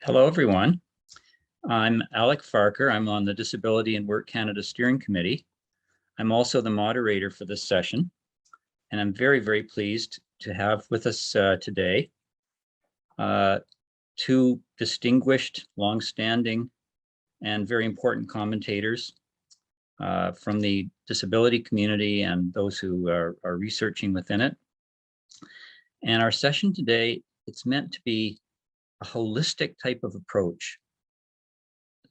Hello, everyone. I'm Alec Farker. I'm on the Disability and Work Canada Steering Committee. I'm also the moderator for this session, and I'm very, very pleased to have with us today two distinguished, longstanding, and very important commentators from the disability community and those who are researching within it. And our session today, it's meant to be a holistic type of approach,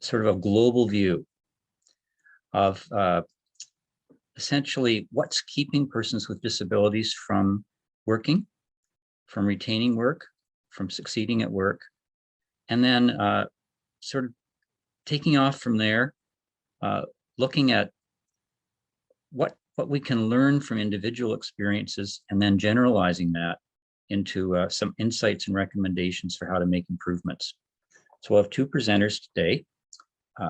sort of a global view of essentially what's keeping persons with disabilities from working, from retaining work, from succeeding at work, and then sort of taking off from there, looking at what we can learn from individual experiences and then generalizing that into some insights and recommendations for how to make improvements. So we'll have two presenters today.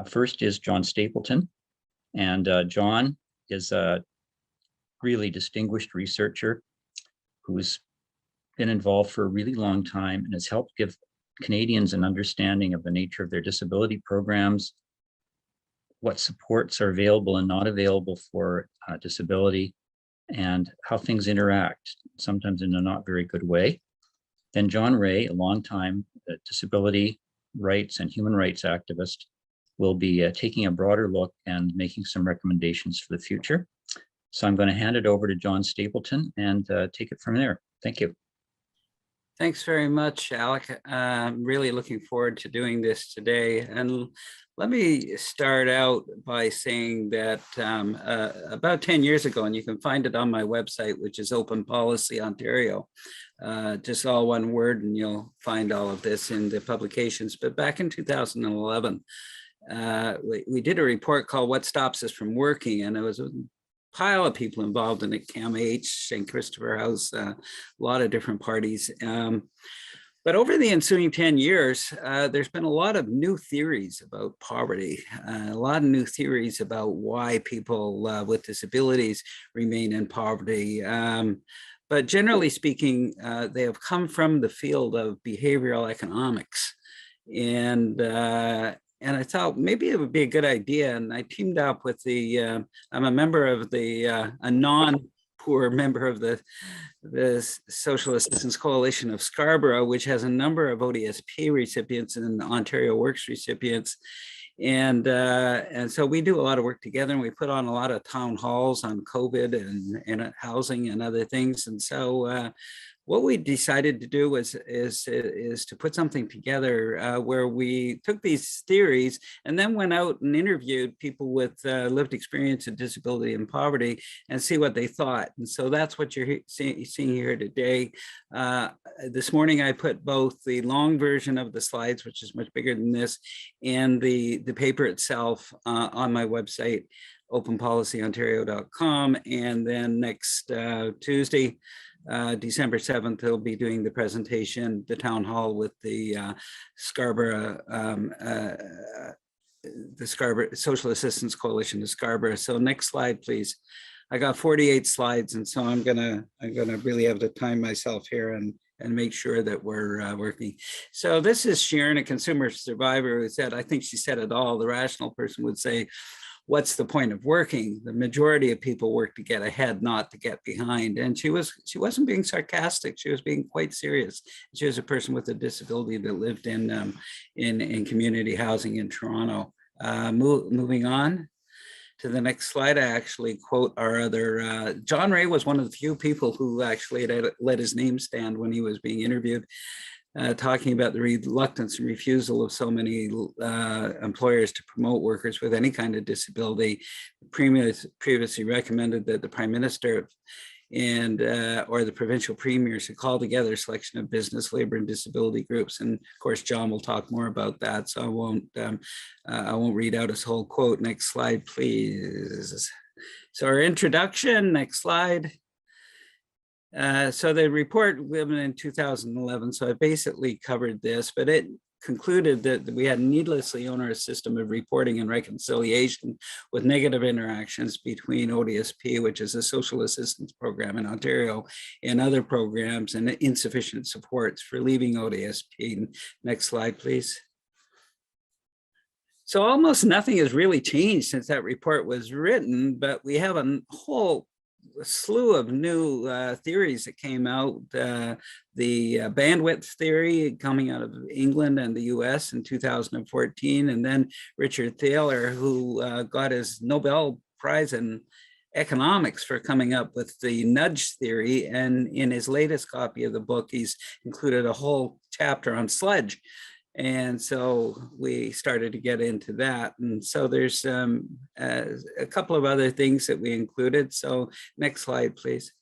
First is John Stapleton, and John is a really distinguished researcher who's been involved for a really long time and has helped give Canadians an understanding of the nature of their disability programs, what supports are available and not available for disability, and how things interact, sometimes in a not very good way. Then John Ray, a longtime disability rights and human rights activist, will be taking a broader look and making some recommendations for the future. So I'm going to hand it over to John Stapleton and take it from there. Thank you. Thanks very much, Alec. I'm really looking forward to doing this today. And let me start out by saying that about 10 years ago, and you can find it on my website, which is Open Policy Ontario, just all one word, and you'll find all of this in the publications. But back in 2011, we did a report called What Stops Us from Working, and it was a pile of people involved in it, Cam H, St. Christopher House, a lot of different parties. But over the ensuing 10 years, there's been a lot of new theories about poverty, a lot of new theories about why people with disabilities remain in poverty. But generally speaking, they have come from the field of behavioral economics. And I thought maybe it would be a good idea. And I teamed up with I'm a member of a non-poor member of the Social Assistance Coalition of Scarborough, which has a number of ODSP recipients and Ontario Works recipients. And so we do a lot of work together, and we put on a lot of town halls on COVID and housing and other things. And so what we decided to do is to put something together where we took these theories and then went out and interviewed people with lived experience of disability and poverty and see what they thought. And so that's what you're seeing here today. This morning, I put both the long version of the slides, which is much bigger than this, and the paper itself on my website, openpolicyontario.com. And then next Tuesday, December 7th, he'll be doing the presentation, the town hall with the Scarborough Social Assistance Coalition of Scarborough. So next slide, please. I got 48 slides, and so I'm gonna really have to time myself here and make sure that we're working. So this is Sharon, a consumer survivor, who said, I think she said it all. The rational person would say, what's the point of working? The majority of people work to get ahead, not to get behind. And she wasn't being sarcastic. She was being quite serious. She was a person with a disability that lived in community housing in Toronto. Moving on to the next slide, I actually quote our other, John Ray was one of the few people who actually let his name stand when he was being interviewed. Talking about the reluctance and refusal of so many employers to promote workers with any kind of disability. Previously recommended that the Prime Minister and or the provincial premier should call together a selection of business, labor, and disability groups. And of course, John will talk more about that, so I won't read out his whole quote. Next slide, please. So our introduction, next slide. So the report given in 2011, so I basically covered this, but it concluded that we had a needlessly onerous system of reporting and reconciliation with negative interactions between ODSP, which is a social assistance program in Ontario, and other programs, and insufficient supports for leaving ODSP. Next slide, please. So almost nothing has really changed since that report was written, but we have a whole slew of new theories that came out. The bandwidth theory coming out of England and the US in 2014, and then Richard Thaler, who got his Nobel Prize in economics for coming up with the nudge theory. And in his latest copy of the book, he's included a whole chapter on sludge. And so we started to get into that. And so there's a couple of other things that we included. So next slide, please.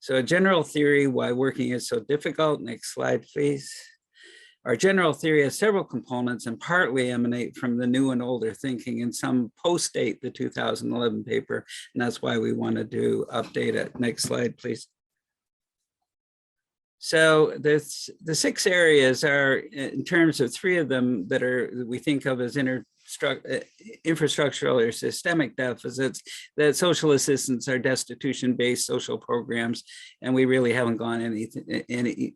So a general theory why working is so difficult. Next slide, please. Our general theory has several components and partly emanate from the new and older thinking, and some post-date the 2011 paper. And that's why we wanted to update it. Next slide, please. So the 6 areas are, in terms of 3 of them that we think of as infrastructural or systemic deficits, that social assistance are destitution-based social programs, and we really haven't gone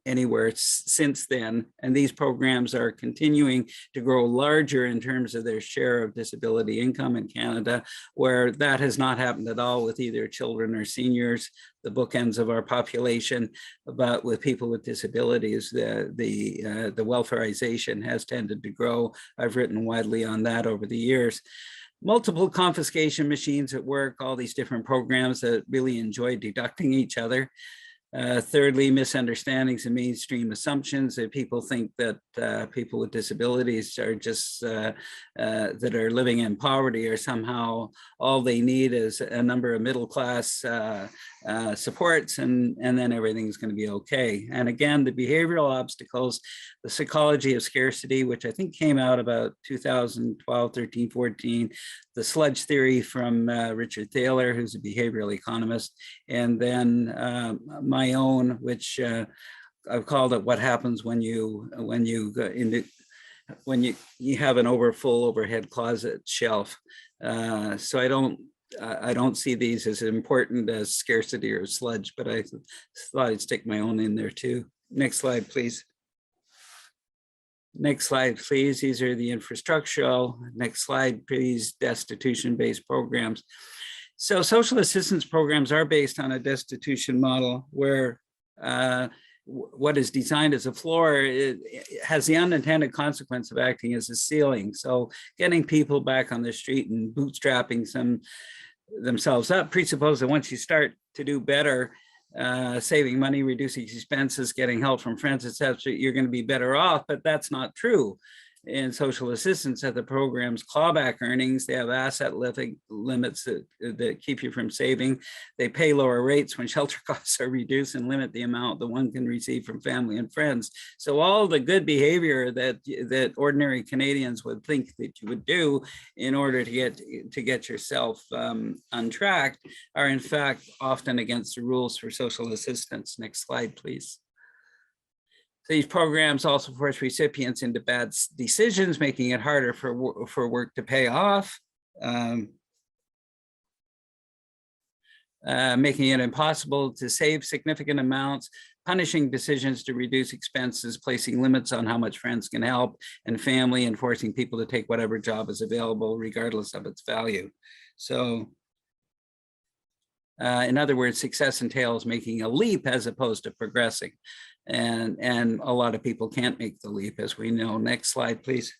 anywhere since then. And these programs are continuing to grow larger in terms of their share of disability income in Canada, where that has not happened at all with either children or seniors, the bookends of our population. But with people with disabilities, the welfareization has tended to grow. I've written widely on that over the years. Multiple confiscation machines at work, all these different programs that really enjoy deducting each other. Thirdly, misunderstandings and mainstream assumptions that people think that people with disabilities are just that are living in poverty are somehow all they need is a number of middle class supports, and then everything's going to be okay. And again, the behavioral obstacles, the psychology of scarcity, which I think came out about 2012, 13, 14, the sludge theory from Richard Thaler, who's a behavioral economist, and then my own, which I've called it what happens when you have an overfull overhead closet shelf. So I don't see these as important as scarcity or sludge, but I thought I'd stick my own in there too. Next slide, please. Next slide, please. These are the infrastructural. Next slide, please. Destitution-based programs. So social assistance programs are based on a destitution model where what is designed as a floor, it has the unintended consequence of acting as a ceiling. So getting people back on the street and bootstrapping themselves up presupposes that once you start to do better, saving money, reducing expenses, getting help from friends, etc., you're going to be better off, but that's not true. In social assistance, at the program's clawback earnings, they have asset limits that keep you from saving. They pay lower rates when shelter costs are reduced and limit the amount that one can receive from family and friends. So all the good behavior that ordinary Canadians would think that you would do in order to get yourself untracked are in fact often against the rules for social assistance. Next slide, please. These programs also force recipients into bad decisions, making it harder for work to pay off, making it impossible to save significant amounts, punishing decisions to reduce expenses, placing limits on how much friends can help and family, and forcing people to take whatever job is available regardless of its value. So in other words, success entails making a leap as opposed to progressing. And a lot of people can't make the leap, as we know. Next slide, please.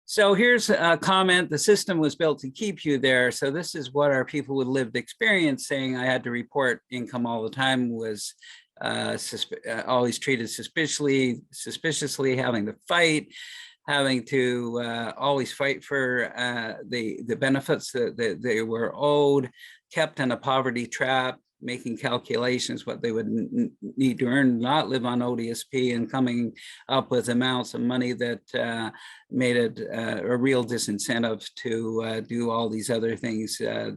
So here's a comment. The system was built to keep you there. So this is what our people with lived experience saying. I had to report income all the time, was always treated suspiciously, having to fight, having to always fight for the benefits that they were owed, kept in a poverty trap, making calculations what they would need to earn, not live on ODSP, and coming up with amounts of money that made it a real disincentive to do all these other things that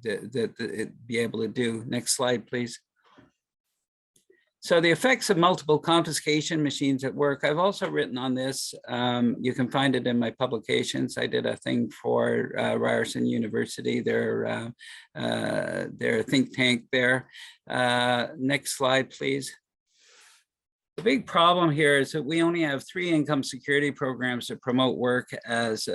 it'd be able to do. Next slide, please. So the effects of multiple confiscation machines at work, I've also written on this. You can find it in my publications. I did a thing for Ryerson University, their think tank there. Next slide, please. The big problem here is that we only have 3 income security programs that promote work as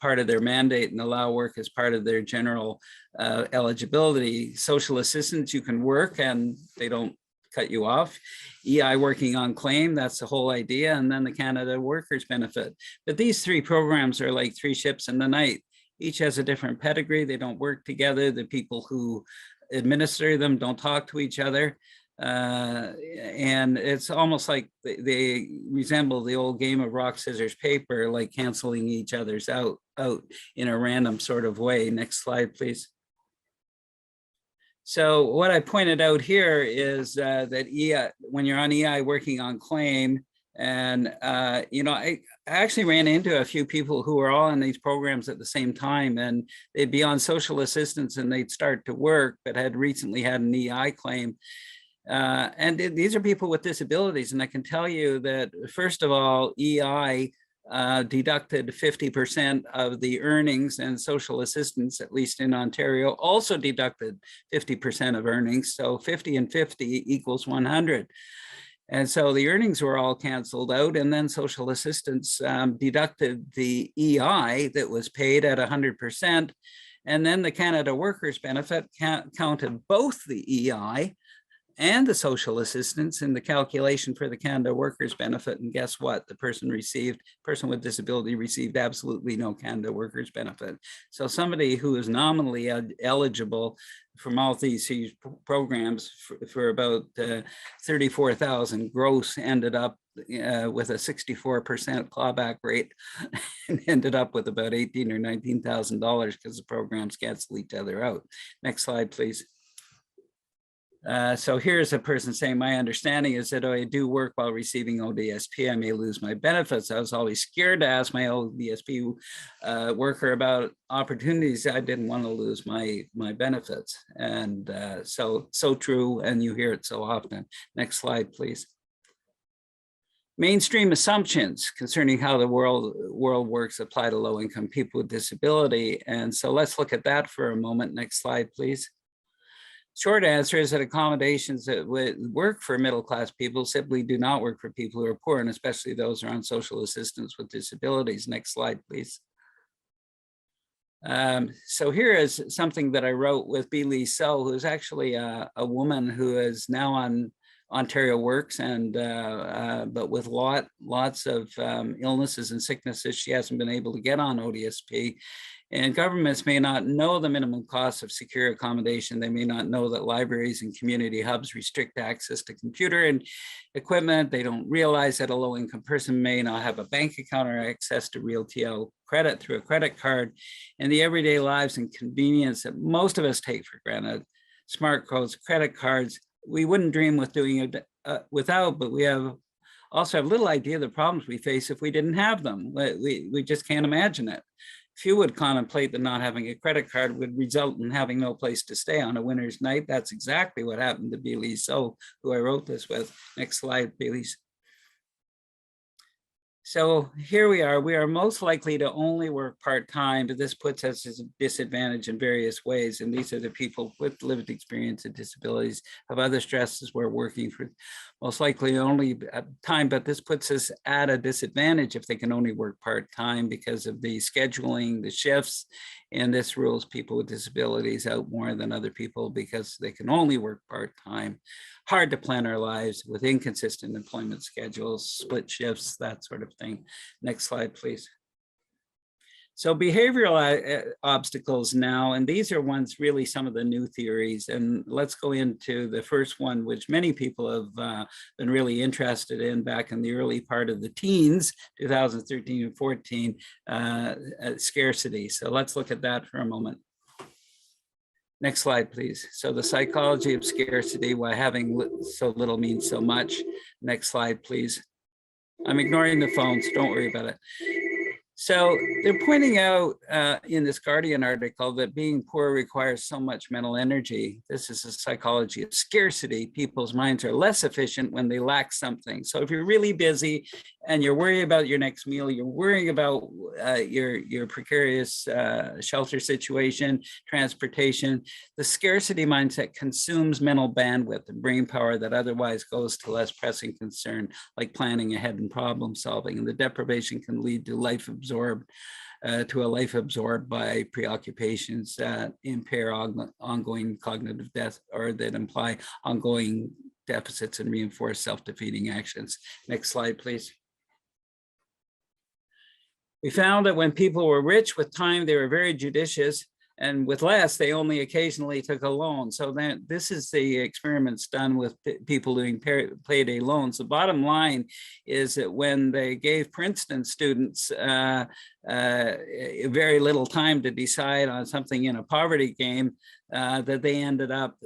part of their mandate and allow work as part of their general eligibility. Social assistance, you can work and they don't cut you off. EI working on claim, that's the whole idea. And then the Canada Workers Benefit. But these 3 programs are like 3 ships in the night. Each has a different pedigree. They don't work together. The people who administer them don't talk to each other. And it's almost like they resemble the old game of rock, scissors, paper, like canceling each other's out in a random sort of way. Next slide, please. So what I pointed out here is that EI, when you're on EI working on claim, and I actually ran into a few people who were all in these programs at the same time, and they'd be on social assistance and they'd start to work, but had recently had an EI claim. And these are people with disabilities. And I can tell you that, first of all, EI deducted 50% of the earnings, and social assistance, at least in Ontario, also deducted 50% of earnings. So 50 and 50 equals 100. And so the earnings were all canceled out, and then social assistance deducted the EI that was paid at 100%. And then the Canada Workers Benefit counted both the EI and the social assistance in the calculation for the Canada Workers Benefit. And guess what? The person with disability received absolutely no Canada Workers Benefit. So somebody who is nominally eligible from all these programs for about 34,000 gross ended up with a 64% clawback rate and ended up with about $18,000 or $19,000 because the programs cancel each other out. Next slide, please. So here's a person saying, my understanding is that I do work while receiving ODSP, I may lose my benefits. I was always scared to ask my ODSP worker about opportunities. I didn't want to lose my benefits. And so true, and you hear it so often. Next slide, please. Mainstream assumptions concerning how the world works apply to low-income people with disability. And so let's look at that for a moment. Next slide, please. Short answer is that accommodations that would work for middle-class people simply do not work for people who are poor, and especially those who are on social assistance with disabilities. Next slide, please. So here is something that I wrote with Lee So, who is actually a woman who is now on Ontario Works, and but with lots of illnesses and sicknesses, she hasn't been able to get on ODSP. And governments may not know the minimum cost of secure accommodation. They may not know that libraries and community hubs restrict access to computer and equipment. They don't realize that a low-income person may not have a bank account or access to real TL credit through a credit card, and the everyday lives and convenience that most of us take for granted. Smart codes, credit cards, we wouldn't dream with doing it without, but we also have little idea of the problems we face if we didn't have them. We just can't imagine it. Few would contemplate that not having a credit card would result in having no place to stay on a winter's night. That's exactly what happened to Lee So, who I wrote this with. Next slide, please. So here we are most likely to only work part-time, but this puts us at a disadvantage in various ways. And these are the people with lived experience and disabilities of other stresses where working for most likely only time, but this puts us at a disadvantage if they can only work part-time because of the scheduling, the shifts, and this rules people with disabilities out more than other people because they can only work part-time. Hard to plan our lives with inconsistent employment schedules, split shifts, that sort of thing. Next slide, please. So behavioral obstacles now, and these are ones really some of the new theories. And let's go into the first one, which many people have been really interested in back in the early part of the teens, 2013 and 14, scarcity. So let's look at that for a moment. Next slide, please. So the psychology of scarcity, why having so little means so much. Next slide, please. I'm ignoring the phones, don't worry about it. So they're pointing out in this Guardian article that being poor requires so much mental energy. This is a psychology of scarcity. People's minds are less efficient when they lack something. So if you're really busy and you're worrying about your next meal, you're worrying about your precarious shelter situation, transportation, the scarcity mindset consumes mental bandwidth and brain power that otherwise goes to less pressing concern, like planning ahead and problem solving. And the deprivation can lead to a life absorbed by preoccupations that impair ongoing cognitive death, or that imply ongoing deficits and reinforce self-defeating actions. Next slide, please. We found that when people were rich with time, they were very judicious, and with less, they only occasionally took a loan. So then this is the experiments done with people doing payday loans. The bottom line is that when they gave Princeton students very little time to decide on something in a poverty game, that they ended up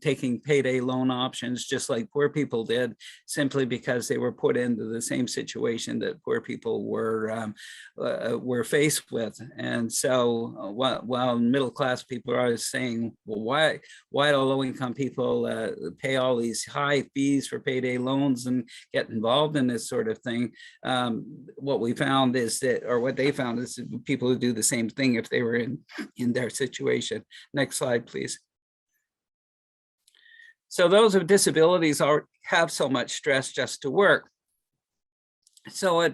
taking payday loan options just like poor people did, simply because they were put into the same situation that poor people were faced with. And so while middle class people are always saying, well, why do low income people pay all these high fees for payday loans and get involved in this sort of thing? What we found is that, or what they found is that people who do the same thing if they were in their situation. Next slide, please. So those with disabilities have so much stress just to work. So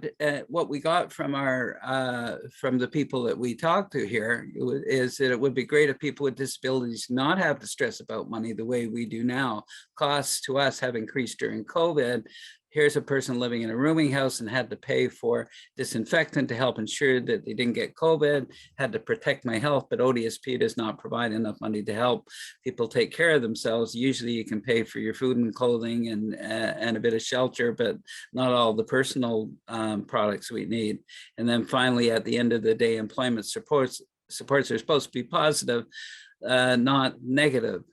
what we got from from the people that we talked to here is that it would be great if people with disabilities not have to stress about money the way we do now. Costs to us have increased during COVID. Here's a person living in a rooming house and had to pay for disinfectant to help ensure that they didn't get COVID, had to protect my health, but ODSP does not provide enough money to help people take care of themselves. Usually you can pay for your food and clothing and a bit of shelter, but not all the personal products we need. And then finally, at the end of the day, employment supports are supposed to be positive, not negative.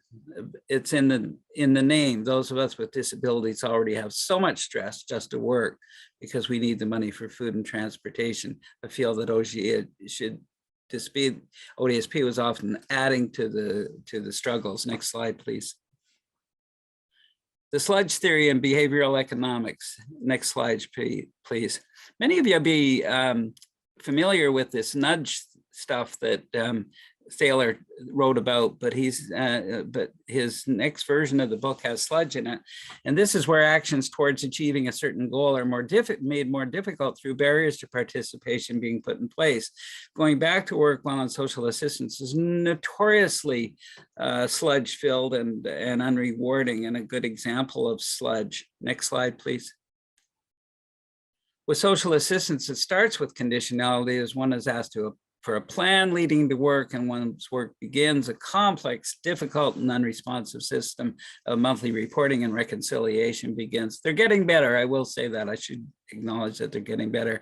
It's in the name. Those of us with disabilities already have so much stress just to work because we need the money for food and transportation. I feel that ODSP was often adding to the struggles. Next slide, please. The sludge theory and behavioral economics. Next slide, please. Many of you will be familiar with this nudge stuff that Thaler wrote about, but his next version of the book has sludge in it. And this is where actions towards achieving a certain goal are made more difficult through barriers to participation being put in place. Going back to work while on social assistance is notoriously sludge filled and unrewarding, and a good example of sludge. Next slide, please. With social assistance, it starts with conditionality as one is asked for a plan leading to work, and once work begins, a complex, difficult, and unresponsive system of monthly reporting and reconciliation begins. They're getting better. I will say that. I should acknowledge that they're getting better.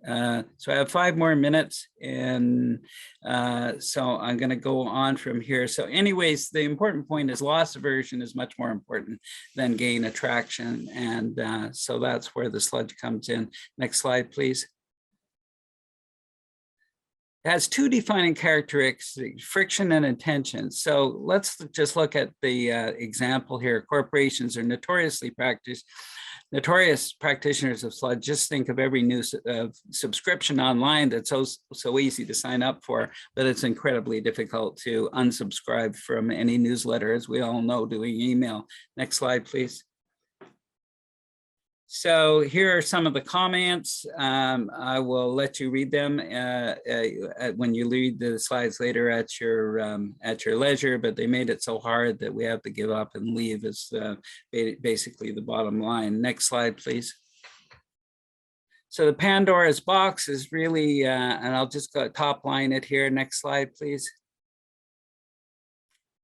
So I have 5 more minutes, and so I'm going to go on from here. So anyways, the important point is loss aversion is much more important than gain attraction, and so that's where the sludge comes in. Next slide, please. It has 2 defining characteristics, friction and intention. So let's just look at the example here. Corporations are notorious practitioners of sludge. Just think of every new subscription online that's so easy to sign up for, but it's incredibly difficult to unsubscribe from any newsletter, as we all know, doing email. Next slide, please. So here are some of the comments. I will let you read them when you read the slides later at your leisure, but they made it so hard that we have to give up and leave is basically the bottom line. Next slide, please. So the Pandora's box is really, and I'll just go top line it here. Next slide, please.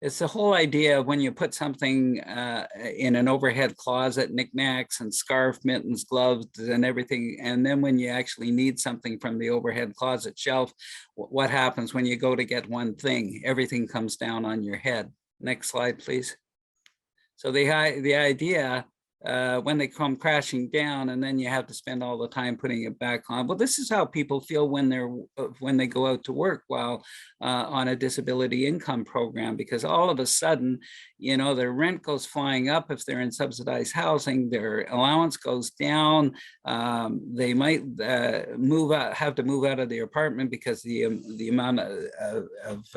It's the whole idea of when you put something in an overhead closet, knickknacks and scarf, mittens, gloves, and everything. And then when you actually need something from the overhead closet shelf, what happens when you go to get one thing? Everything comes down on your head. Next slide, please. So the idea when they come crashing down, and then you have to spend all the time putting it back on. Well, this is how people feel when they go out to work while on a disability income program, because all of a sudden, you know, their rent goes flying up if they're in subsidized housing, their allowance goes down, they might have to move out of their apartment because the amount of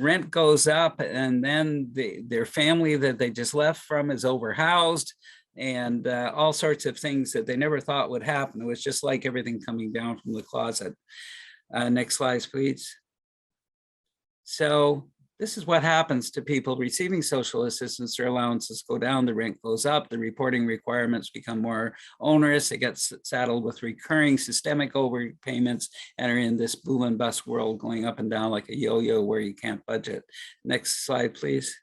rent goes up, and then their family that they just left from is overhoused, and all sorts of things that they never thought would happen. It was just like everything coming down from the closet. Next slide, please. So this is what happens to people receiving social assistance. Their allowances go down, the rent goes up, the reporting requirements become more onerous, it gets saddled with recurring systemic overpayments, and are in this boom and bust world going up and down like a yo-yo where you can't budget. Next slide, please.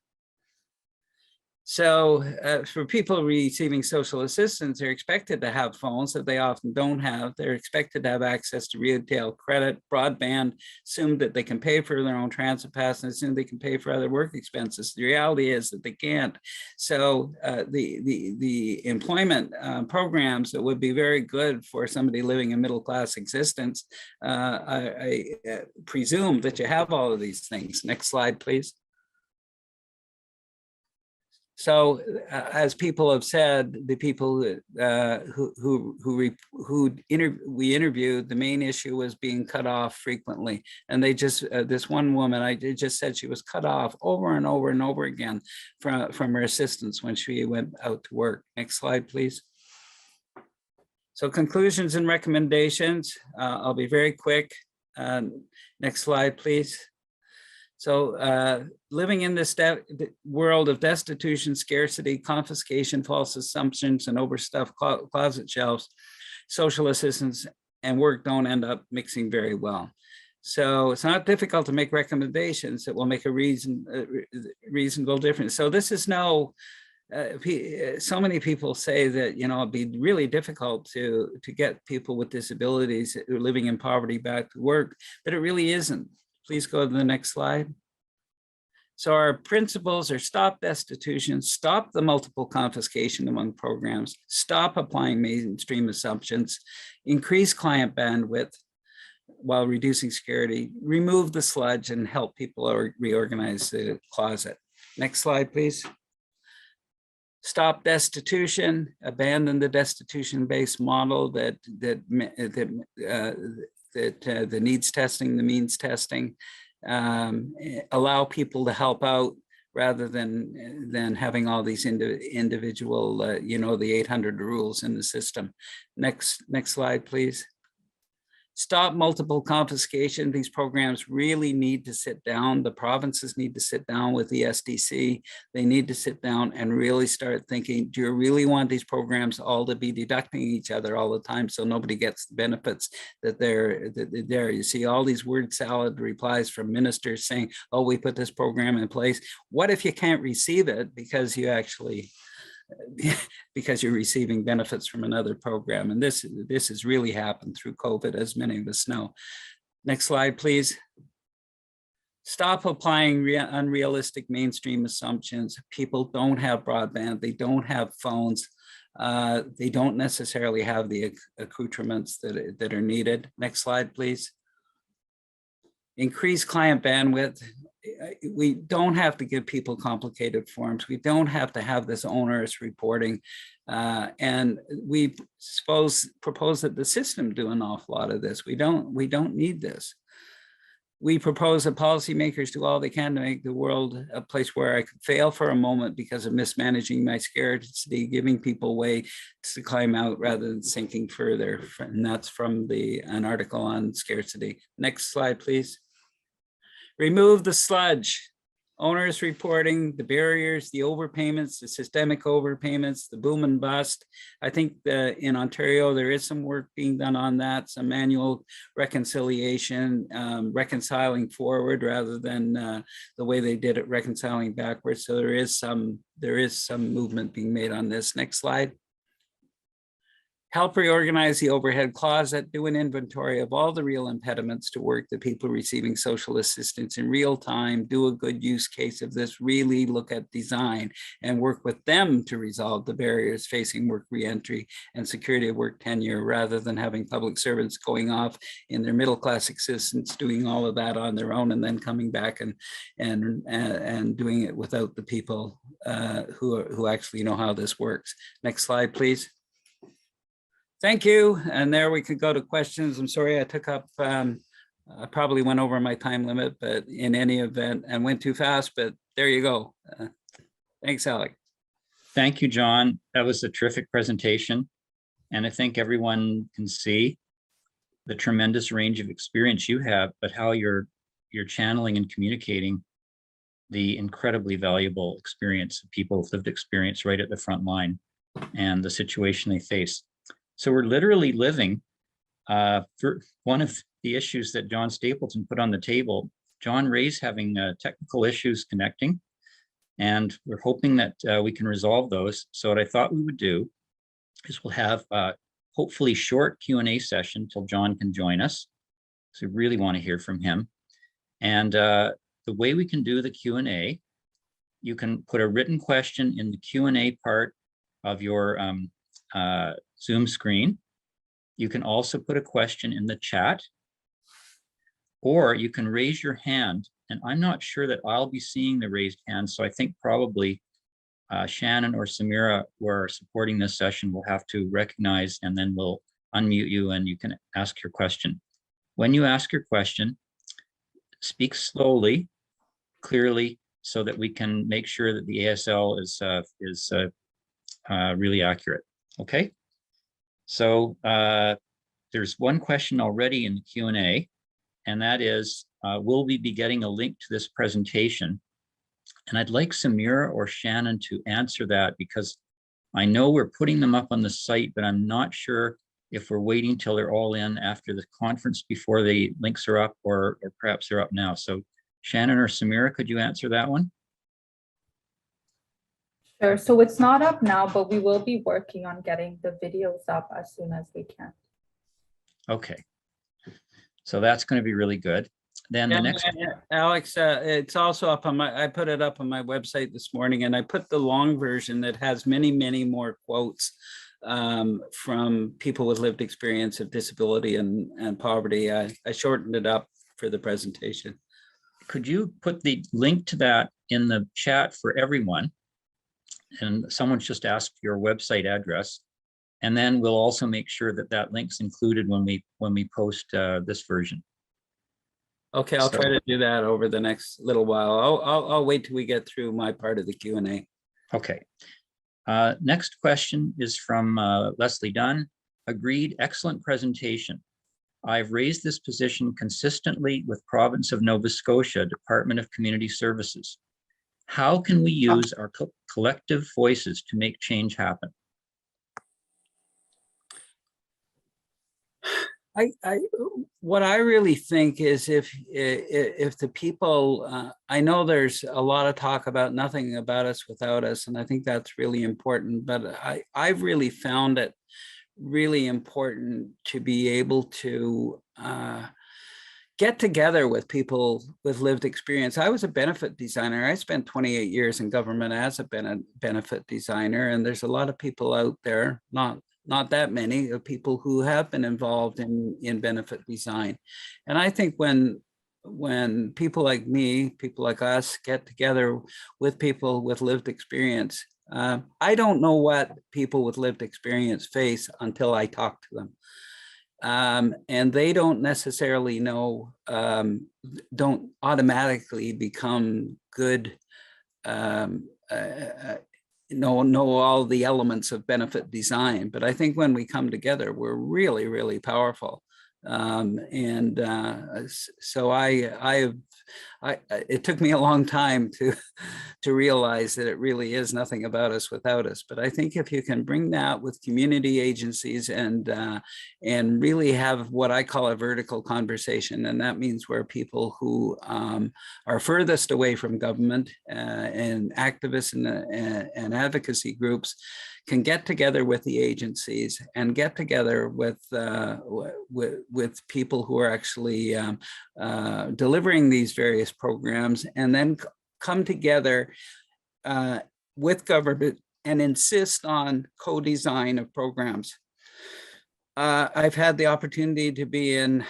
So for people receiving social assistance, they're expected to have phones that they often don't have. They're expected to have access to retail credit, broadband, assume that they can pay for their own transit pass, and assume they can pay for other work expenses. The reality is that they can't. So the employment programs that would be very good for somebody living a middle-class existence, I presume that you have all of these things. Next slide, please. So, as people have said, the people we interviewed, the main issue was being cut off frequently, and they just this one woman, just said she was cut off over and over and over again from her assistants when she went out to work. Next slide, please. So, conclusions and recommendations. I'll be very quick. Next slide, please. So living in this world of destitution, scarcity, confiscation, false assumptions, and overstuffed closet shelves, social assistance and work don't end up mixing very well. So it's not difficult to make recommendations that will make a reasonable difference. So this is no, so many people say that, you know, it'd be really difficult to get people with disabilities who are living in poverty back to work, but it really isn't. Please go to the next slide. So our principles are stop destitution, stop the multiple confiscation among programs, stop applying mainstream assumptions, increase client bandwidth while reducing security, remove the sludge, and help people reorganize the closet. Next slide, please. Stop destitution, abandon the destitution-based model that the needs testing, the means testing, allow people to help out rather than having all these individual, you know, the 800 rules in the system. Next slide, please. Stop multiple confiscation. These programs really need to sit down. The provinces need to sit down with the SDC. They need to sit down and really start thinking, do you really want these programs all to be deducting each other all the time so nobody gets the benefits that they're there? You see all these word salad replies from ministers saying, oh, we put this program in place. What if you can't receive it because you actually because you're receiving benefits from another program? And this has really happened through COVID, as many of us know. Next slide, please. Stop applying unrealistic mainstream assumptions. People don't have broadband, they don't have phones, they don't necessarily have the accoutrements that are needed. Next slide, please. Increase client bandwidth. We don't have to give people complicated forms. We don't have to have this onerous reporting. And we propose that the system do an awful lot of this. We don't need this. We propose that policymakers do all they can to make the world a place where I could fail for a moment because of mismanaging my scarcity, giving people way to climb out rather than sinking further. And that's from an article on scarcity. Next slide, please. Remove the sludge, onerous reporting, the barriers, the overpayments, the systemic overpayments, the boom and bust. I think in Ontario, there is some work being done on that, some manual reconciliation, reconciling forward rather than the way they did it, reconciling backwards. So there is some movement being made on this. Next slide. Help reorganize the overhead closet, do an inventory of all the real impediments to work, the people receiving social assistance in real time, do a good use case of this, really look at design and work with them to resolve the barriers facing work reentry and security of work tenure, rather than having public servants going off in their middle class existence, doing all of that on their own and then coming back and doing it without the people who actually know how this works. Next slide, please. Thank you. And there we could go to questions. I'm sorry I took up, I probably went over my time limit, but in any event, and went too fast, but there you go. Thanks, Alec. Thank you, John. That was a terrific presentation. And I think everyone can see the tremendous range of experience you have, but how you're channeling and communicating the incredibly valuable experience of people with lived experience right at the front line and the situation they face. So we're literally living for one of the issues that John Stapleton put on the table. John Ray's having technical issues connecting, and we're hoping that we can resolve those. So what I thought we would do is we'll have hopefully short Q&A session till John can join us. So we really want to hear from him. And the way we can do the Q&A, you can put a written question in the Q&A part of your Zoom screen. You can also put a question in the chat, or you can raise your hand. And I'm not sure that I'll be seeing the raised hand, so I think probably Shannon or Samira, who are supporting this session, will have to recognize, and then we'll unmute you and you can ask your question. When you ask your question, speak slowly, clearly, so that we can make sure that the ASL is really accurate. Okay. So there's one question already in the Q&A, and that is, will we be getting a link to this presentation? And I'd like Samira or Shannon to answer that, because I know we're putting them up on the site, but I'm not sure if we're waiting till they're all in after the conference before the links are up, or perhaps they're up now. So Shannon or Samira, could you answer that one? Sure. So it's not up now, but we will be working on getting the videos up as soon as we can. Okay. So that's going to be really good. Then the next, Alex, it's also up on I put it up on my website this morning, and I put the long version that has many, many more quotes from people with lived experience of disability and poverty. I shortened it up for the presentation. Could you put the link to that in the chat for everyone? And someone's just asked your website address, and then we'll also make sure that that link's included when we post this version. Okay, I'll try to do that over the next little while. I'll wait till we get through my part of the Q&A. Okay. Next question is from Leslie Dunn. Agreed, excellent presentation. I've raised this position consistently with Province of Nova Scotia Department of Community Services. How can we use our collective voices to make change happen? What I really think is if the people, I know there's a lot of talk about nothing about us without us, and I think that's really important, but I've really found it really important to be able to get together with people with lived experience. I was a benefit designer. I spent 28 years in government as a benefit designer, and there's a lot of people out there, not that many of people who have been involved in benefit design. And I think when people like me, people like us get together with people with lived experience, I don't know what people with lived experience face until I talk to them. And they don't necessarily know, don't automatically become good, know all the elements of benefit design. But I think when we come together, we're really, really powerful. So I have it took me a long time to realize that it really is nothing about us without us. But I think if you can bring that with community agencies and really have what I call a vertical conversation, and that means where people who are furthest away from government and activists and advocacy groups can get together with the agencies and get together with people who are actually delivering these various programs, and then come together with government and insist on co-design of programs. I've had the opportunity to be in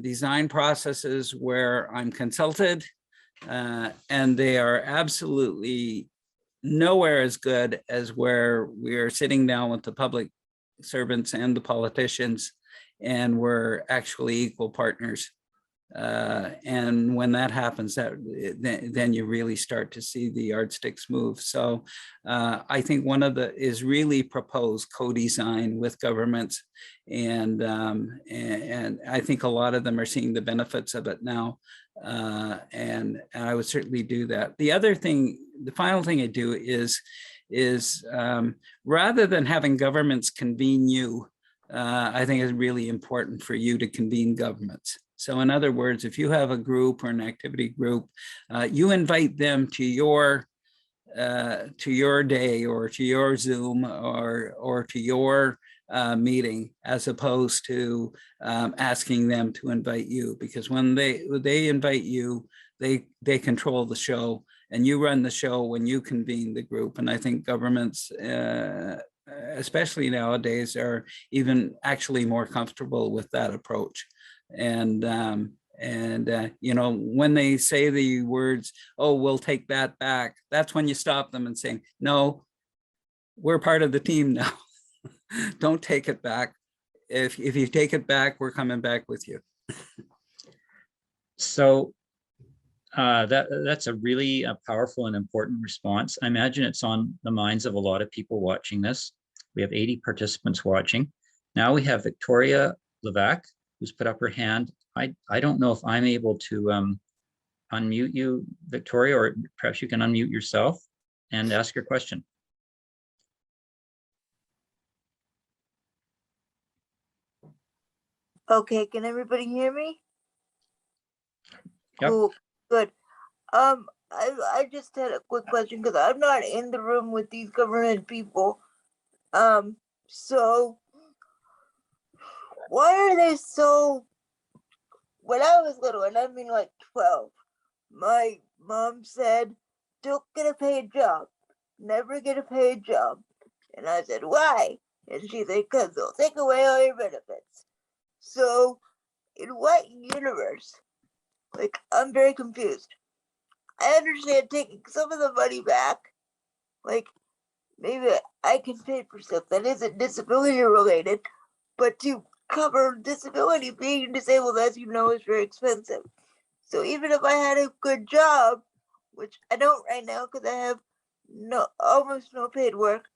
design processes where I'm consulted, and they are absolutely nowhere as good as where we are sitting down with the public servants and the politicians, and we're actually equal partners. And when that happens, then you really start to see the yardsticks move. So I think one of the is really propose co-design with governments, and I think a lot of them are seeing the benefits of it now, and I would certainly do that. The other thing, the final thing I do is rather than having governments convene you, I think it's really important for you to convene governments. So in other words, if you have a group or an activity group, you invite them to your day or to your Zoom or to your meeting, as opposed to asking them to invite you. Because when they invite you, they control the show, and you run the show when you convene the group. And I think governments, especially nowadays, are even actually more comfortable with that approach. And you know, when they say the words, "Oh, we'll take that back," that's when you stop them and say, "No, we're part of the team now. Don't take it back. If you take it back, we're coming back with you." So that's a really powerful and important response. I imagine it's on the minds of a lot of people watching this. We have 80 participants watching. Now we have Victoria Levac, who's put up her hand. I don't know if I'm able to unmute you, Victoria, or perhaps you can unmute yourself and ask your question. Okay, can everybody hear me? Yep. Cool, good. I just had a quick question because I'm not in the room with these government people. So why are they so? When I was little, and I mean like 12, my mom said, "Don't get a paid job, never get a paid job," and I said, "Why?" And she said, "Because they'll take away all your benefits." So, in what universe? Like, I'm very confused. I understand taking some of the money back. Like, maybe I can pay for stuff that isn't disability related, but to cover disability, being disabled, as you know, is very expensive. So even if I had a good job, which I don't right now because I have almost no paid work,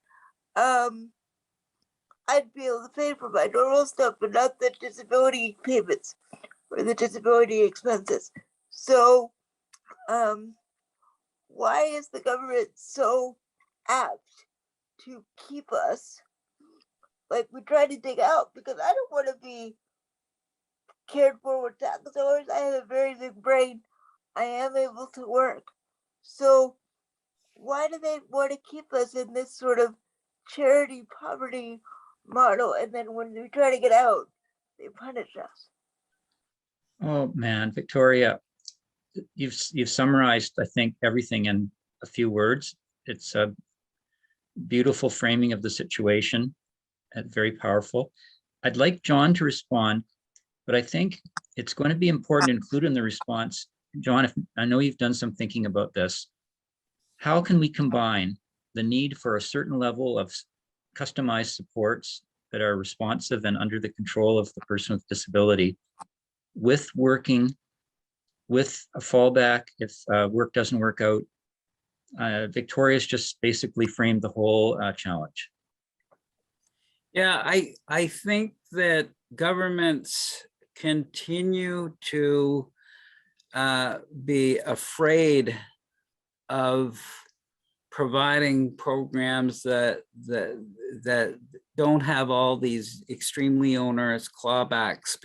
I'd be able to pay for my normal stuff, but not the disability payments or the disability expenses. So, why is the government so apt to keep us? Like, we try to dig out, because I don't want to be cared for with tax dollars. I have a very big brain. I am able to work. So why do they want to keep us in this sort of charity poverty model? And then when we try to get out, they punish us. Oh man, Victoria, you've summarized, I think, everything in a few words. It's a beautiful framing of the situation and very powerful. I'd like John to respond, but I think it's going to be important to include in the response, John, if I know you've done some thinking about this, how can we combine the need for a certain level of customized supports that are responsive and under the control of the person with disability with working, with a fallback if work doesn't work out? Victoria's just basically framed the whole challenge. Yeah, I think that governments continue to be afraid of providing programs that don't have all these extremely onerous clawbacks,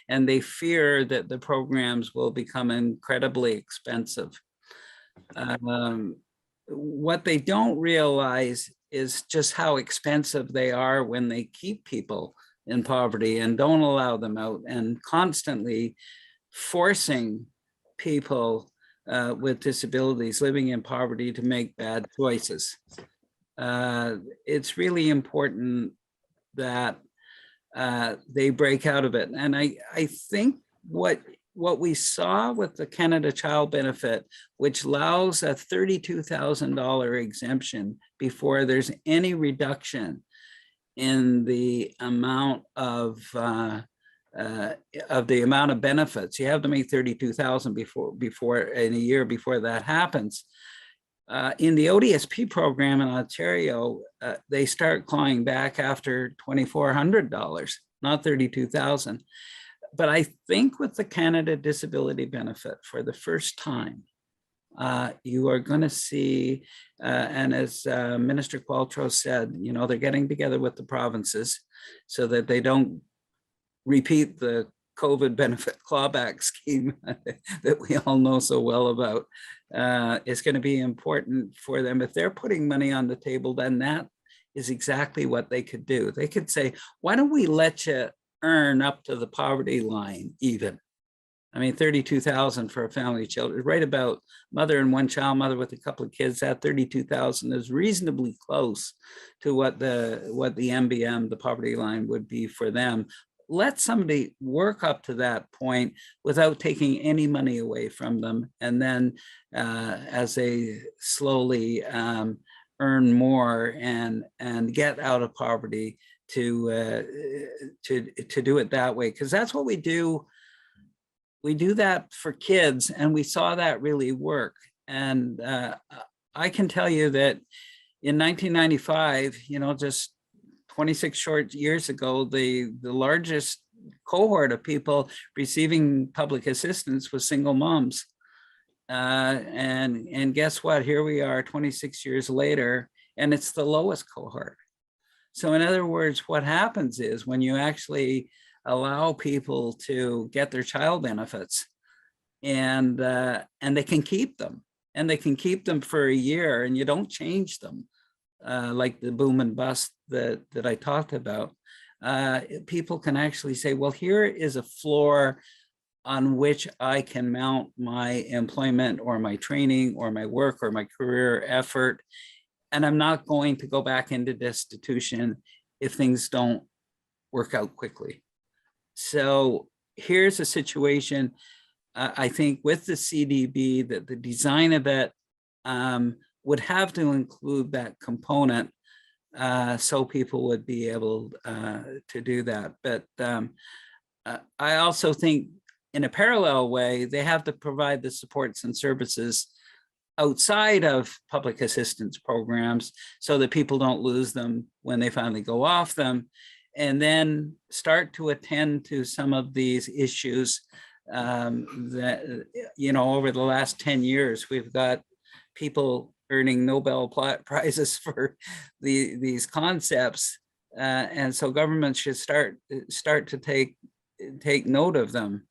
and they fear that the programs will become incredibly expensive. What they don't realize is just how expensive they are when they keep people in poverty and don't allow them out, and constantly forcing people with disabilities living in poverty to make bad choices. It's really important that they break out of it. And I think what we saw with the Canada Child Benefit, which allows a $32,000 exemption before there's any reduction in the amount of benefits. You have to make 32,000 before in a year before that happens. In the ODSP program in Ontario, they start clawing back after $2,400, not 32,000. But I think with the Canada Disability Benefit, for the first time, you are going to see, and as Minister Qualtrough said, you know, they're getting together with the provinces so that they don't repeat the COVID benefit clawback scheme that we all know so well about. It's going to be important for them. If they're putting money on the table, then that is exactly what they could do. They could say, why don't we let you earn up to the poverty line even? I mean, 32,000 for a family of children, right about mother and one child, mother with a couple of kids, that 32,000 is reasonably close to what the MBM, the poverty line, would be for them. Let somebody work up to that point without taking any money away from them. And then as they slowly earn more and get out of poverty, to do it that way. Because that's what we do. We do that for kids, and we saw that really work. And I can tell you that in 1995, you know, just 26 short years ago, the largest cohort of people receiving public assistance was single moms. And guess what? Here we are 26 years later, and it's the lowest cohort. So in other words, what happens is when you actually allow people to get their child benefits, and they can keep them, and they can keep them for a year, and you don't change them, like the boom and bust that I talked about. People can actually say, well, here is a floor on which I can mount my employment or my training or my work or my career effort, and I'm not going to go back into destitution if things don't work out quickly. So here's a situation, I think, with the CDB, that the design of it would have to include that component, so people would be able to do that. But I also think in a parallel way, they have to provide the supports and services outside of public assistance programs so that people don't lose them when they finally go off them, and then start to attend to some of these issues that, you know, over the last 10 years, we've got people earning Nobel prizes for these concepts. And so governments should start to take note of them.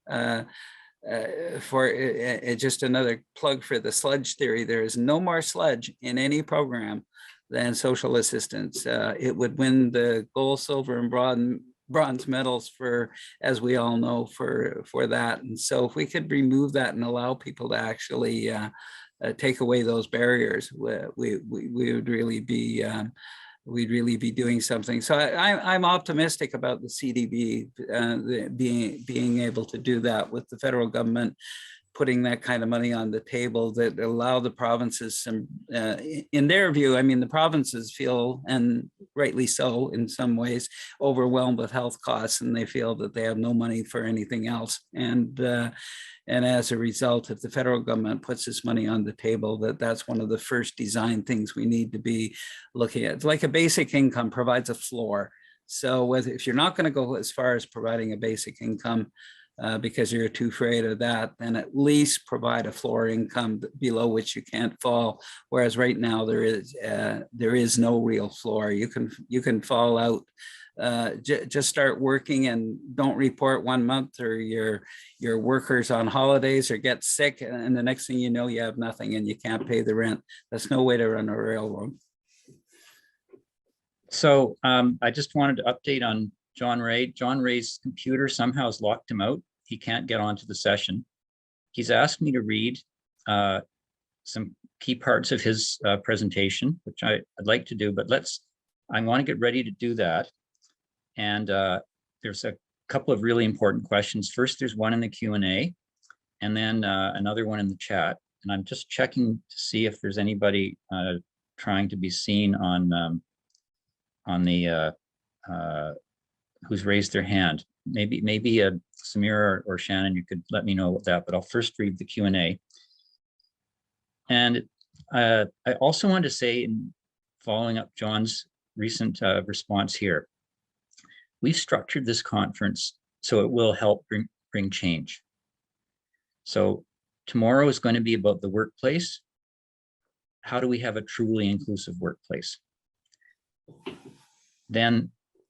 For just another plug for the sludge theory, there is no more sludge in any program than social assistance. It would win the gold, silver, and bronze medals for, as we all know, for that. And so if we could remove that and allow people to actually take away those barriers, we would really be we'd really be doing something. So I'm optimistic about the CDB being able to do that, with the federal government putting that kind of money on the table that allow the provinces some, in their view, I mean, the provinces feel, and rightly so in some ways, overwhelmed with health costs, and they feel that they have no money for anything else. And as a result, if the federal government puts this money on the table, that's one of the first design things we need to be looking at. It's like a basic income provides a floor. So if you're not going to go as far as providing a basic income, because you're too afraid of that, then at least provide a floor income below which you can't fall. Whereas right now there is no real floor. You can fall out. Just start working and don't report 1 month, or your workers on holidays or get sick, and the next thing you know, you have nothing and you can't pay the rent. That's no way to run a railroad. So I just wanted to update on John Ray. John Ray's computer somehow has locked him out. He can't get onto the session. He's asked me to read some key parts of his presentation, which I'd like to do, but I want to get ready to do that. And there's a couple of really important questions. First, there's one in the Q&A, and then another one in the chat. And I'm just checking to see if there's anybody trying to be seen on the who's raised their hand. Maybe Samira or Shannon, you could let me know about that, but I'll first read the Q&A. And I also want to say, in following up John's recent response here, we've structured this conference so it will help bring change. So tomorrow is going to be about the workplace. How do we have a truly inclusive workplace? Then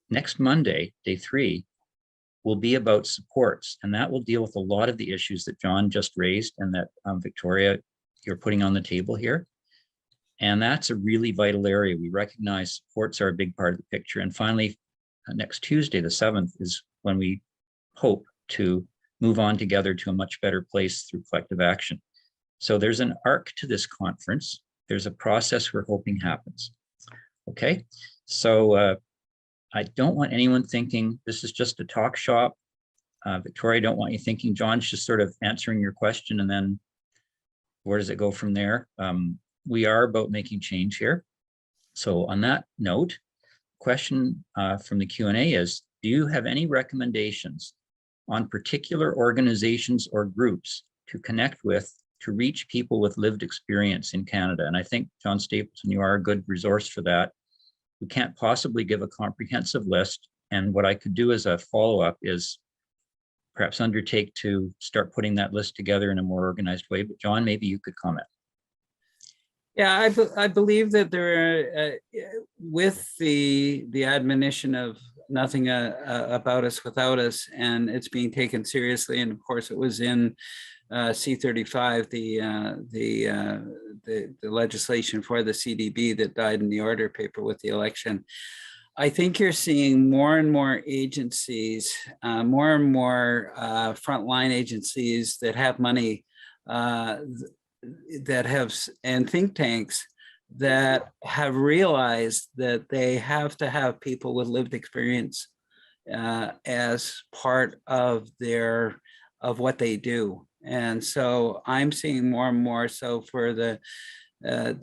next Monday, day 3, will be about supports, and that will deal with a lot of the issues that John just raised and that Victoria, you're putting on the table here. And that's a really vital area. We recognize supports are a big part of the picture. And finally, next Tuesday, the 7th, is when we hope to move on together to a much better place through collective action. So there's an arc to this conference. There's a process we're hoping happens. Okay, so I don't want anyone thinking this is just a talk shop. Victoria, I don't want you thinking John's just sort of answering your question and then where does it go from there? We are about making change here. So on that note, question from the Q&A is, do you have any recommendations on particular organizations or groups to connect with to reach people with lived experience in Canada? And I think, John Stapleton, you are a good resource for that. We can't possibly give a comprehensive list. And what I could do as a follow-up is perhaps undertake to start putting that list together in a more organized way. But John, maybe you could comment. Yeah, I believe that there are, with the admonition of nothing about us without us, and it's being taken seriously. And of course, it was in C-35, the legislation for the CDB that died in the order paper with the election. I think you're seeing more and more agencies, more and more frontline agencies that have money, that have, and think tanks that have realized that they have to have people with lived experience as part of what they do. And so I'm seeing more and more. So for the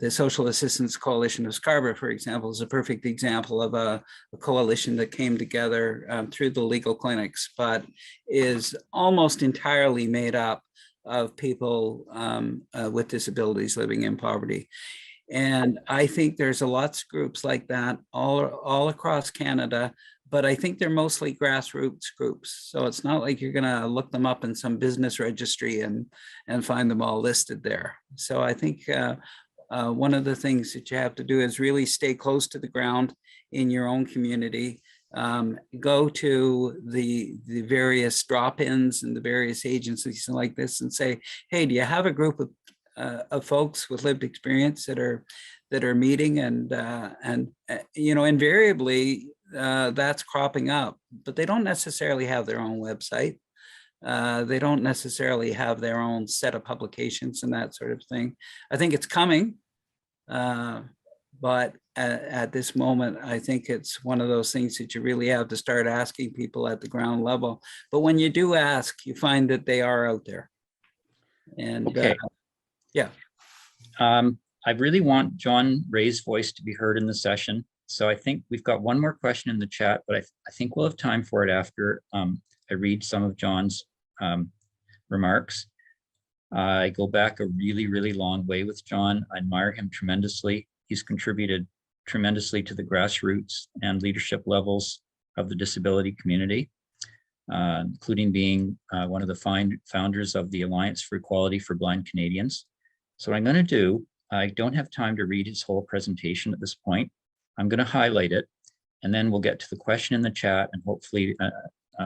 Social Assistance Coalition of Scarborough, for example, is a perfect example of a coalition that came together through the legal clinics, but is almost entirely made up of people with disabilities living in poverty. And I think there's lots of groups like that all across Canada, but I think they're mostly grassroots groups. So it's not like you're gonna look them up in some business registry and find them all listed there. So I think one of the things that you have to do is really stay close to the ground in your own community. Go to the various drop-ins and the various agencies like this and say, hey, do you have a group of folks with lived experience that are meeting? And you know, invariably that's cropping up, but they don't necessarily have their own website. They don't necessarily have their own set of publications and that sort of thing. I think it's coming, but at this moment, I think it's one of those things that you really have to start asking people at the ground level. But when you do ask, you find that they are out there. And okay. Yeah. I really want John Ray's voice to be heard in the session. So I think we've got one more question in the chat, but I think we'll have time for it after I read some of John's remarks. I go back a really, really long way with John. I admire him tremendously. He's contributed tremendously to the grassroots and leadership levels of the disability community. including being one of the founders of the Alliance for Equality for Blind Canadians. So what I'm going to do, I don't have time to read his whole presentation at this point. I'm going to highlight it, and then we'll get to the question in the chat and hopefully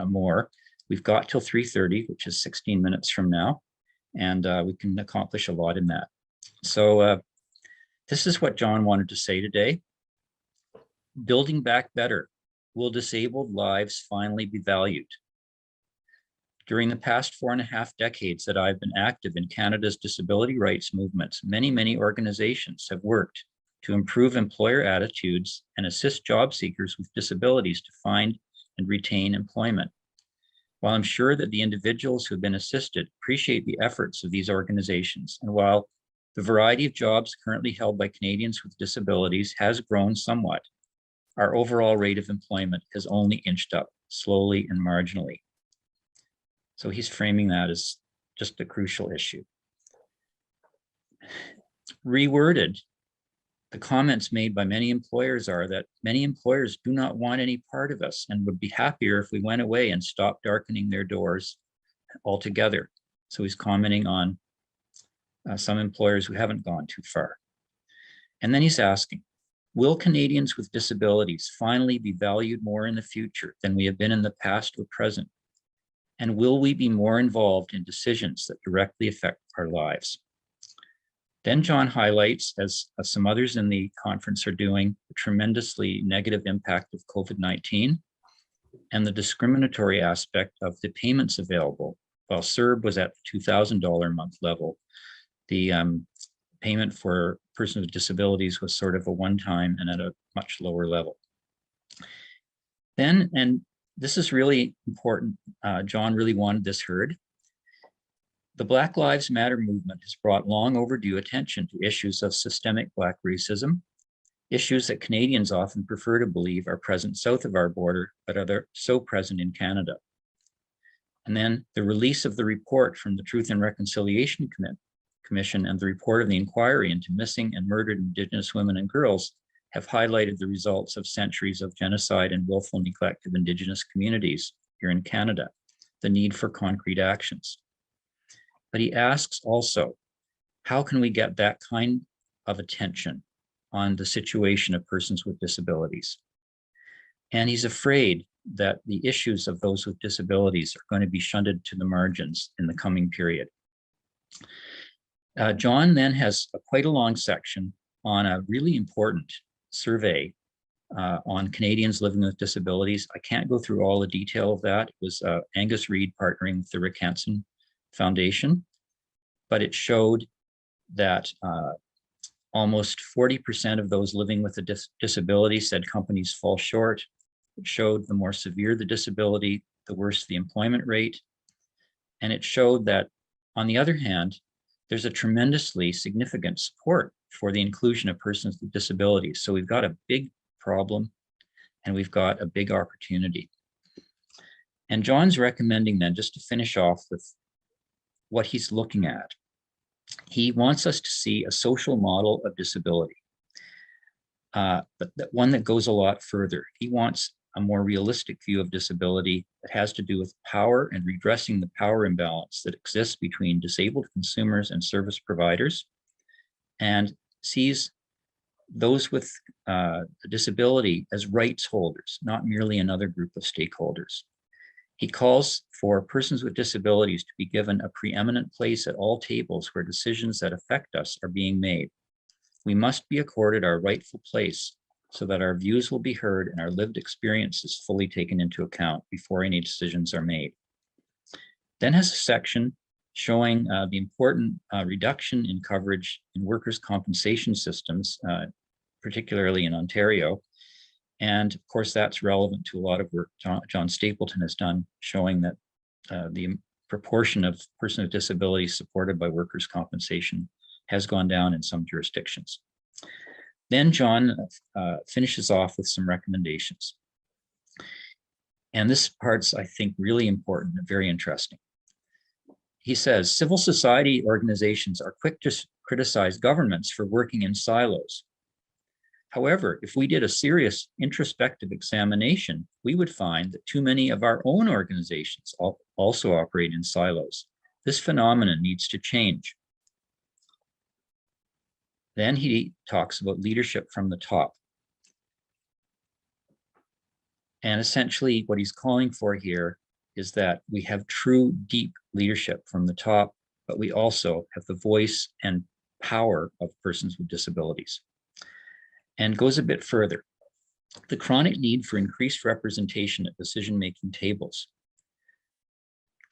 more. We've got till 3:30, which is 16 minutes from now, and we can accomplish a lot in that. So this is what John wanted to say today. Building back better. Will disabled lives finally be valued? During the past 4.5 decades that I've been active in Canada's disability rights movements, many organizations have worked to improve employer attitudes and assist job seekers with disabilities to find and retain employment. While I'm sure that the individuals who have been assisted appreciate the efforts of these organizations, and while the variety of jobs currently held by Canadians with disabilities has grown somewhat, our overall rate of employment has only inched up slowly and marginally. So he's framing that as just a crucial issue. Reworded, the comments made by many employers are that many employers do not want any part of us and would be happier if we went away and stopped darkening their doors altogether. So he's commenting on some employers who haven't gone too far. And then he's asking, will Canadians with disabilities finally be valued more in the future than we have been in the past or present? And will we be more involved in decisions that directly affect our lives? Then John highlights, as some others in the conference are doing, the tremendously negative impact of COVID-19 and the discriminatory aspect of the payments available. While CERB was at the $2,000 a month level, the payment for persons with disabilities was sort of a one-time and at a much lower level. Then, and this is really important, John really wanted this heard. The Black Lives Matter movement has brought long overdue attention to issues of systemic Black racism, issues that Canadians often prefer to believe are present south of our border, but are so present in Canada. And then the release of the report from the Truth and Reconciliation Commission and the report of the inquiry into missing and murdered Indigenous women and girls have highlighted the results of centuries of genocide and willful neglect of Indigenous communities here in Canada, the need for concrete actions. But he asks also, how can we get that kind of attention on the situation of persons with disabilities? And he's afraid that the issues of those with disabilities are going to be shunted to the margins in the coming period. John then has quite a long section on a really important survey on Canadians living with disabilities. I can't go through all the detail of that. It was Angus Reid partnering with the Rick Hansen Foundation, but it showed that almost 40% of those living with a disability said companies fall short. It showed the more severe the disability, the worse the employment rate. And it showed that, on the other hand, there's a tremendously significant support for the inclusion of persons with disabilities. So we've got a big problem and we've got a big opportunity. And John's recommending then, just to finish off with what he's looking at, he wants us to see a social model of disability, but one that goes a lot further. He wants a more realistic view of disability that has to do with power and redressing the power imbalance that exists between disabled consumers and service providers, and sees those with a disability as rights holders, not merely another group of stakeholders. He calls for persons with disabilities to be given a preeminent place at all tables where decisions that affect us are being made. We must be accorded our rightful place so that our views will be heard and our lived experiences fully taken into account before any decisions are made. Then has a section showing the important reduction in coverage in workers' compensation systems, particularly in Ontario. And of course, that's relevant to a lot of work John Stapleton has done, showing that the proportion of persons with disabilities supported by workers' compensation has gone down in some jurisdictions. Then John finishes off with some recommendations. And this part's, I think, really important and very interesting. He says, civil society organizations are quick to criticize governments for working in silos. However, if we did a serious introspective examination, we would find that too many of our own organizations also operate in silos. This phenomenon needs to change. Then he talks about leadership from the top. And essentially what he's calling for here is that we have true, deep leadership from the top, but we also have the voice and power of persons with disabilities. And goes a bit further. The chronic need for increased representation at decision-making tables.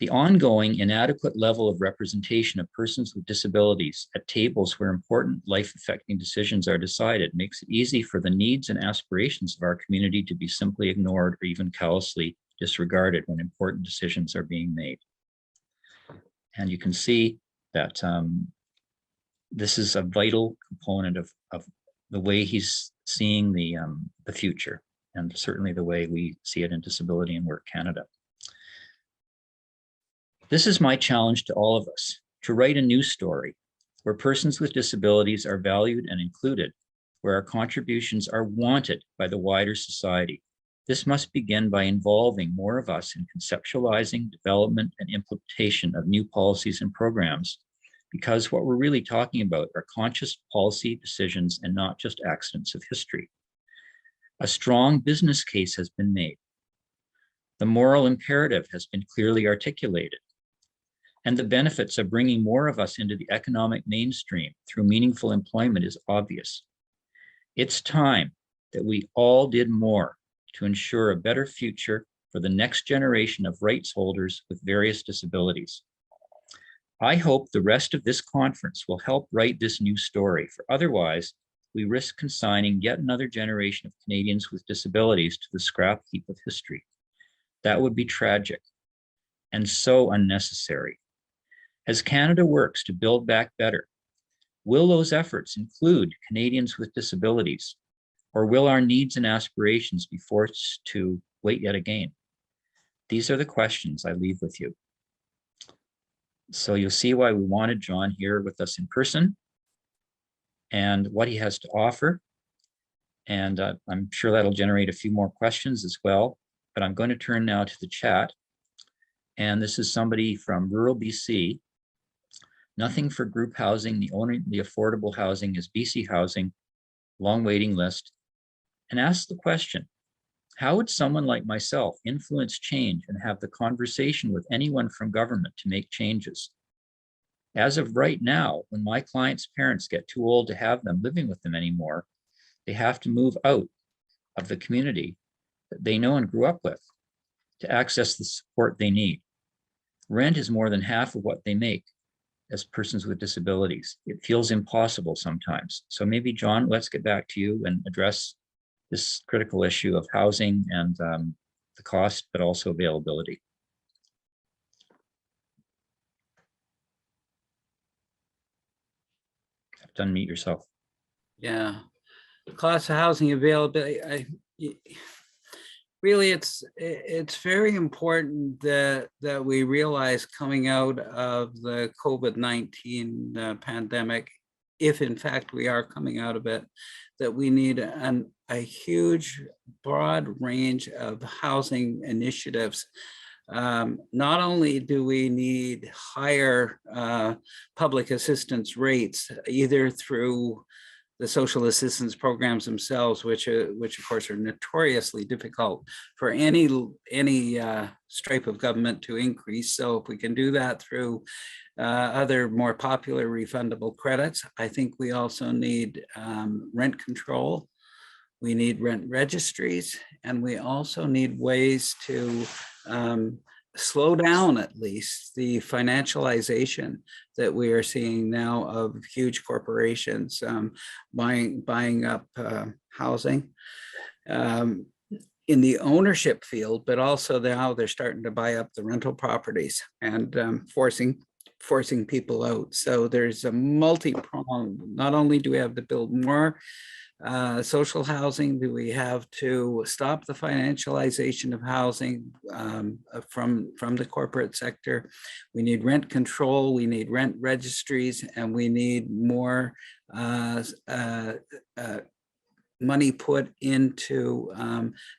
The ongoing inadequate level of representation of persons with disabilities at tables where important life-affecting decisions are decided makes it easy for the needs and aspirations of our community to be simply ignored or even callously disregarded when important decisions are being made. And you can see that this is a vital component of the way he's seeing the future, and certainly the way we see it in Disability and Work Canada. This is my challenge to all of us, to write a new story where persons with disabilities are valued and included, where our contributions are wanted by the wider society. This must begin by involving more of us in conceptualizing, development, and implementation of new policies and programs, because what we're really talking about are conscious policy decisions and not just accidents of history. A strong business case has been made. The moral imperative has been clearly articulated. And the benefits of bringing more of us into the economic mainstream through meaningful employment is obvious. It's time that we all did more to ensure a better future for the next generation of rights holders with various disabilities. I hope the rest of this conference will help write this new story, for otherwise we risk consigning yet another generation of Canadians with disabilities to the scrap heap of history. That would be tragic and so unnecessary. As Canada works to build back better, will those efforts include Canadians with disabilities, or will our needs and aspirations be forced to wait yet again? These are the questions I leave with you. So you'll see why we wanted John here with us in person and what he has to offer. And I'm sure that'll generate a few more questions as well, but I'm going to turn now to the chat. And this is somebody from rural BC. Nothing for group housing, the affordable housing is BC Housing, long waiting list, and ask the question, how would someone like myself influence change and have the conversation with anyone from government to make changes? As of right now, when my clients' parents get too old to have them living with them anymore, they have to move out of the community that they know and grew up with to access the support they need. Rent is more than half of what they make as persons with disabilities. It feels impossible sometimes. So maybe, John, let's get back to you and address this critical issue of housing and the cost, but also availability. Have to unmute yourself. Yeah, cost of housing availability. Really, it's very important that we realize coming out of the COVID-19 pandemic, if in fact we are coming out of it, that we need a huge, broad range of housing initiatives. Not only do we need higher public assistance rates, either through the social assistance programs themselves, which of course are notoriously difficult for any stripe of government to increase. So if we can do that through other more popular refundable credits, I think we also need rent control. We need rent registries, and we also need ways to slow down at least the financialization that we are seeing now of huge corporations buying up housing in the ownership field, but also now they're starting to buy up the rental properties and forcing people out. So there's a multi-pronged. Not only do we have to build more social housing, do we have to stop the financialization of housing from the corporate sector. We need rent control, we need rent registries, and we need more money put into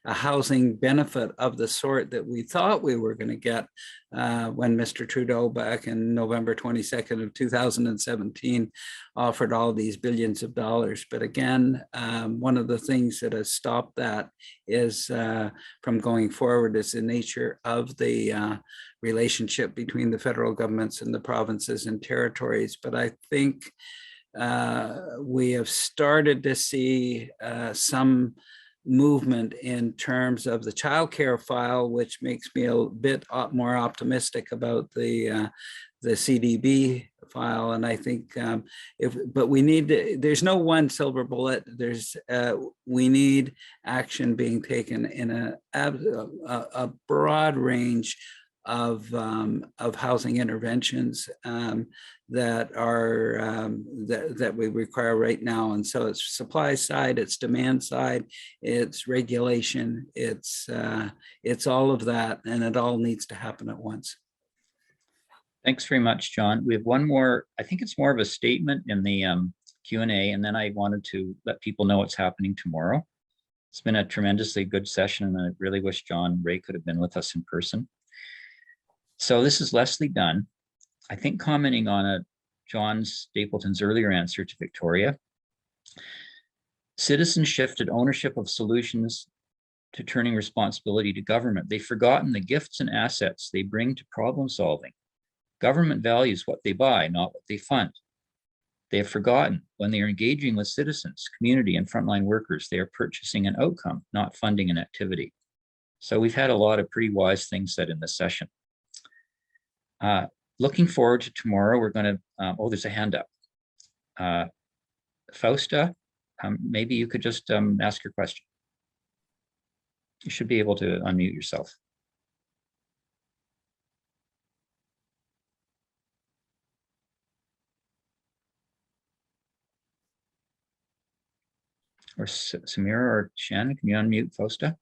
a housing benefit of the sort that we thought we were going to get when Mr. Trudeau back in November 22nd of 2017 offered all these billions of dollars. But again, one of the things that has stopped that is from going forward is the nature of the relationship between the federal governments and the provinces and territories. But I think we have started to see some movement in terms of the childcare file, which makes me a bit more optimistic about the CDB file. And I think but we need to, there's no one silver bullet. We need action being taken in a broad range of housing interventions that are that we require right now. And so it's supply side, it's demand side, it's regulation, it's all of that, and it all needs to happen at once. Thanks very much, John. We have one more, I think it's more of a statement in the Q&A, and then I wanted to let people know what's happening tomorrow. It's been a tremendously good session, and I really wish John Ray could have been with us in person. So this is Leslie Dunn, I think commenting on John Stapleton's earlier answer to Victoria. Citizens shifted ownership of solutions to turning responsibility to government. They've forgotten the gifts and assets they bring to problem solving. Government values what they buy, not what they fund. They have forgotten when they are engaging with citizens, community, and frontline workers, they are purchasing an outcome, not funding an activity. So we've had a lot of pretty wise things said in this session. Looking forward to tomorrow, we're going to, oh, there's a hand up. Fausta, maybe you could just ask your question. You should be able to unmute yourself. Or Samira or Shannon, can you unmute Fausta?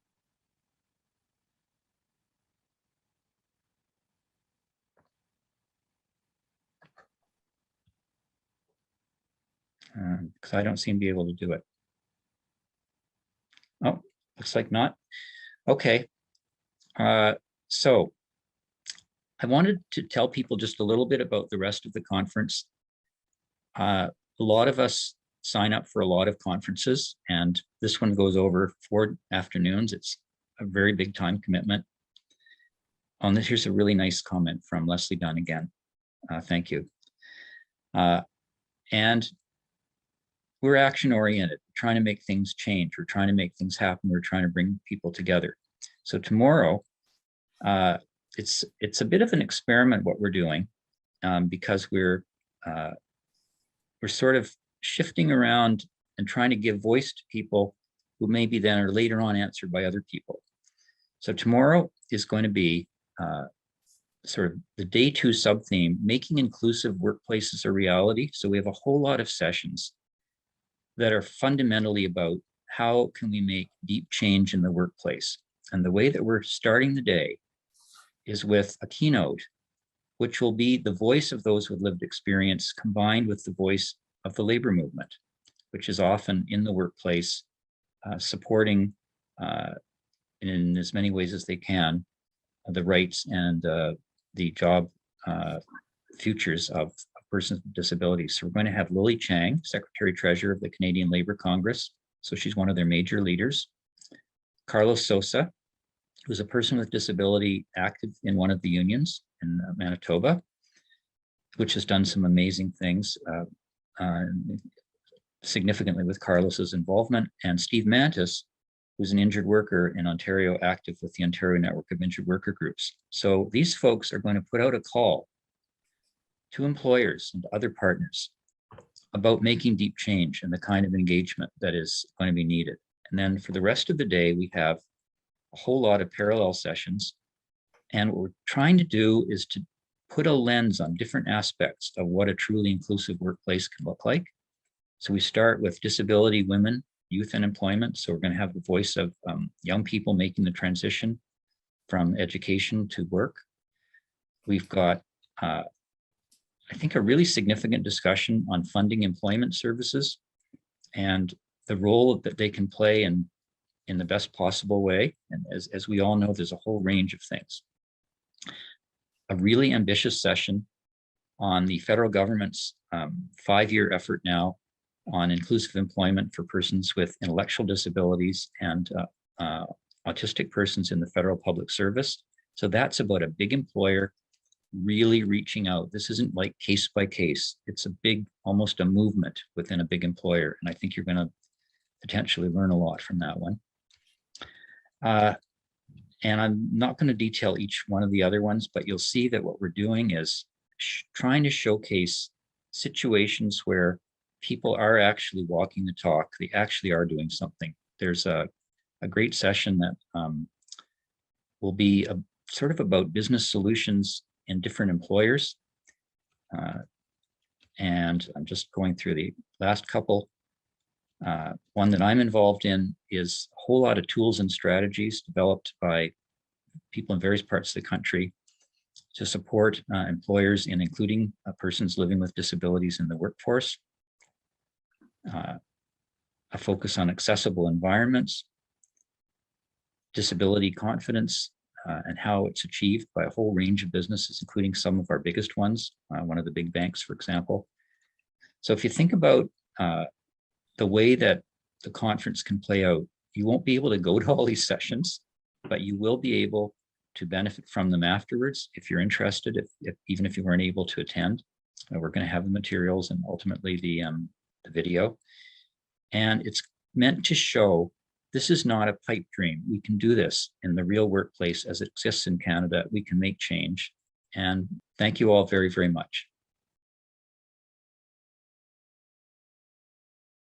Because I don't seem to be able to do it. Oh, looks like not. Okay. So I wanted to tell people just a little bit about the rest of the conference. A lot of us sign up for a lot of conferences, and this one goes over 4 afternoons. It's a very big time commitment. On this, here's a really nice comment from Leslie Dunn again. Thank you. And we're action oriented, trying to make things change. We're trying to make things happen. We're trying to bring people together. So tomorrow, it's a bit of an experiment what we're doing, because we're sort of shifting around and trying to give voice to people who maybe then are later on answered by other people. So tomorrow is going to be sort of the day 2 sub-theme, making inclusive workplaces a reality. So we have a whole lot of sessions that are fundamentally about how can we make deep change in the workplace. And the way that we're starting the day is with a keynote, which will be the voice of those with lived experience combined with the voice of the labor movement, which is often in the workplace, supporting in as many ways as they can the rights and the job futures of persons with disabilities. So we're going to have Lily Chang, Secretary Treasurer of the Canadian Labour Congress. So she's one of their major leaders. Carlos Sosa, who's a person with disability active in one of the unions in Manitoba, which has done some amazing things significantly with Carlos's involvement, and Steve Mantis, who's an injured worker in Ontario, active with the Ontario Network of Injured Worker Groups. So these folks are going to put out a call to employers and other partners about making deep change and the kind of engagement that is going to be needed. And then for the rest of the day, we have a whole lot of parallel sessions. And what we're trying to do is to put a lens on different aspects of what a truly inclusive workplace can look like. So we start with disability, women, youth, and employment. So we're going to have the voice of young people making the transition from education to work. We've got, I think, a really significant discussion on funding employment services and the role that they can play in the best possible way. And as we all know, there's a whole range of things. A really ambitious session on the federal government's 5-year effort now on inclusive employment for persons with intellectual disabilities and autistic persons in the federal public service. So that's about a big employer really reaching out. This isn't like case by case. It's a big, almost a movement within a big employer. And I think you're going to potentially learn a lot from that one. And I'm not going to detail each one of the other ones, but you'll see that what we're doing is trying to showcase situations where people are actually walking the talk. They actually are doing something. There's a great session that will be sort of about business solutions in different employers. And I'm just going through the last couple. One that I'm involved in is a whole lot of tools and strategies developed by people in various parts of the country to support employers in including persons living with disabilities in the workforce. A focus on accessible environments, disability confidence, and how it's achieved by a whole range of businesses, including some of our biggest ones, one of the big banks, for example. So if you think about the way that the conference can play out, you won't be able to go to all these sessions, but you will be able to benefit from them afterwards if you're interested, even if you weren't able to attend. We're going to have the materials and ultimately the video. And it's meant to show this is not a pipe dream. We can do this in the real workplace as it exists in Canada. We can make change. And thank you all very, very much.